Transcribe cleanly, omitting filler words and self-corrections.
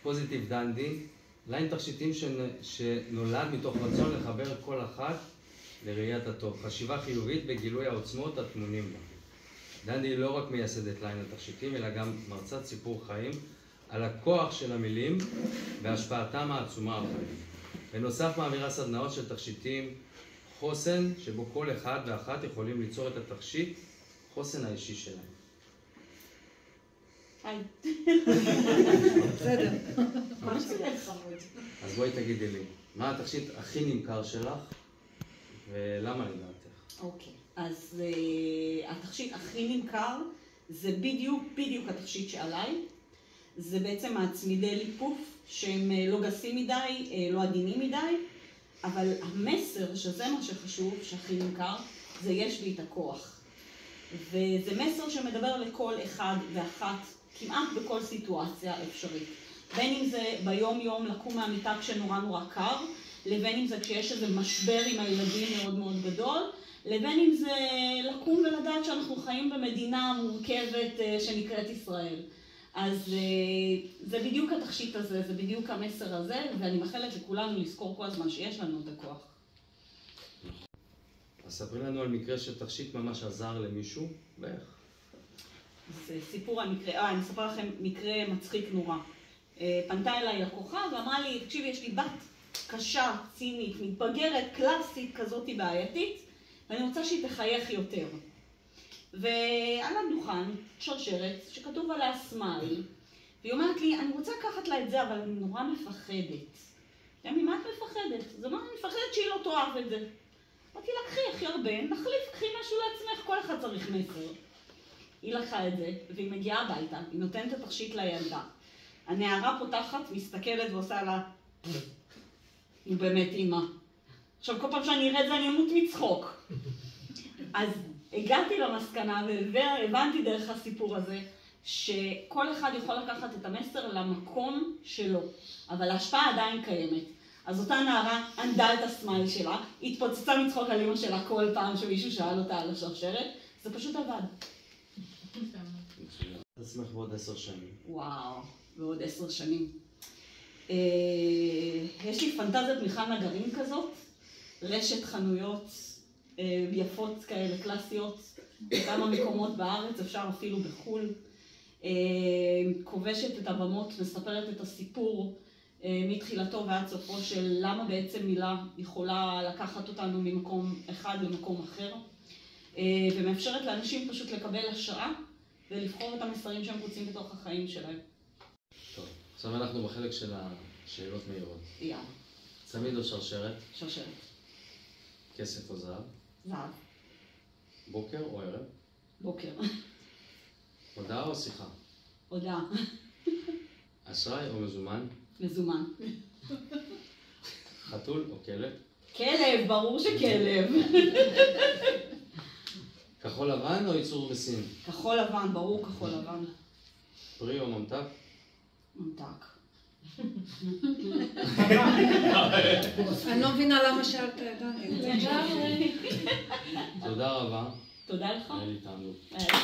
פוזיטיב דנדי, ליין תכשיטים שנולד מתוך רצון לחבר כל אחת לראיית הטוב. חשיבה חיובית בגילוי העוצמות הטמונים בה. דנדי היא לא רק מייסדת ליין התכשיטים, אלא גם מרצת סיפור חיים על הכוח של המילים והשפעתם העצומה על חיים. בנוסף מעבירה סדנאות של תכשיטים חוסן, שבו כל אחד ואחת יכולים ליצור את התכשיט חוסן האישי שלהם. היי. בסדר. אז בואי תגידי לי, מה התכשיט הכי נמכר שלך ולמה לדעתך? אוקיי, אז התכשיט הכי נמכר זה בדיוק התכשיט שעליי. זה בעצם הצמידי ליפוף שהם לא גסים מדי, לא עדינים מדי, אבל המסר, שזה מה שחשוב, שהכי נמכר, זה יש לי את הכוח. וזה מסר שמדבר לכל אחד ואחת, כמעט בכל סיטואציה אפשרית. בין אם זה ביום יום לקום מהמיטה כשנורא קר, לבין אם זה כשיש איזה משבר עם הילדים מאוד מאוד גדול, לבין אם זה לקום ולדעת שאנחנו חיים במדינה מורכבת שנקראת ישראל. אז זה בדיוק התכשיט הזה, זה בדיוק המסר הזה, ואני מאחלת לכולנו לזכור כל הזמן שיש לנו את הכוח. אז ספרי לנו על מקרה שתכשיט ממש עזר למישהו, ואיך? זה סיפור על מקרה, אני אספר לכם מקרה מצחיק נורא. פנתה אליי לקוחה ואמרה לי, תקשיבי, יש לי בת קשה, צינית, מתבגרת, קלאסית כזאת בעייתית, ואני רוצה שהיא תחייך יותר. ועל הדוכן שרשרת שכתוב עליה סמייל, והיא אומרת לי, אני רוצה לקחת לה את זה, אבל אני נורא מפחדת. ממה את מפחדת? אז אמרה, אני מפחדת שהיא לא תאהב את זה. אמרתי לה, קחי, אחי הרבה, נחליף, קחי משהו לעצמך, כל אחד צריך מסר. היא לקחה את זה, והיא מגיעה הביתה, היא נותנת את התכשיט לילדה. הנערה פותחת, מסתכלת ועושה לה, היא באמת אימא. עכשיו, כל פעם שאני אראה את זה, אני אמות מצחוק. אז הגעתי למסקנה, והבנתי דרך הסיפור הזה, שכל אחד יכול לקחת את המסר למקום שלו, אבל ההשפעה עדיין קיימת. אז אותה נערה ענדה את הסמייל שלה, התפוצצה מצחוק על אמא שלה כל פעם שמישהו שאל אותה על השרשרת, זה פשוט עבד. תשמח בעוד 10 שנים. וואו, בעוד 10 שנים. יש לי פנטזיית מיכל נגרים כזאת, רשת חנויות יפות כאלה, קלאסיות, בכמה מקומות בארץ, אפשר אפילו בחול. כובשת את הבמות, מספרת את הסיפור מתחילתו ועד סופו של למה בעצם מילה יכולה לקחת אותנו ממקום אחד למקום אחר, ומאפשרת לאנשים פשוט לקבל השראה ולבחור את המסרים שהם רוצים בתוך החיים שלהם. טוב, עכשיו אנחנו בחלק של השאלות מהירות. יאללה. צמיד או שרשרת? שרשרת. כסף או זהב? זהב. בוקר או ערב? בוקר. הודעה או שיחה? הודעה. אשראי או מזומן? מזומן. חתול או כלב? כלב, ברור שכלב. כחול לבן או ייצור בסין? כחול לבן, ברור כחול לבן. פרי או ממתק? ממתק. אני לא מבינה למה שאלת את דניאל. תודה רבה. תודה לך. היה לי תענוג.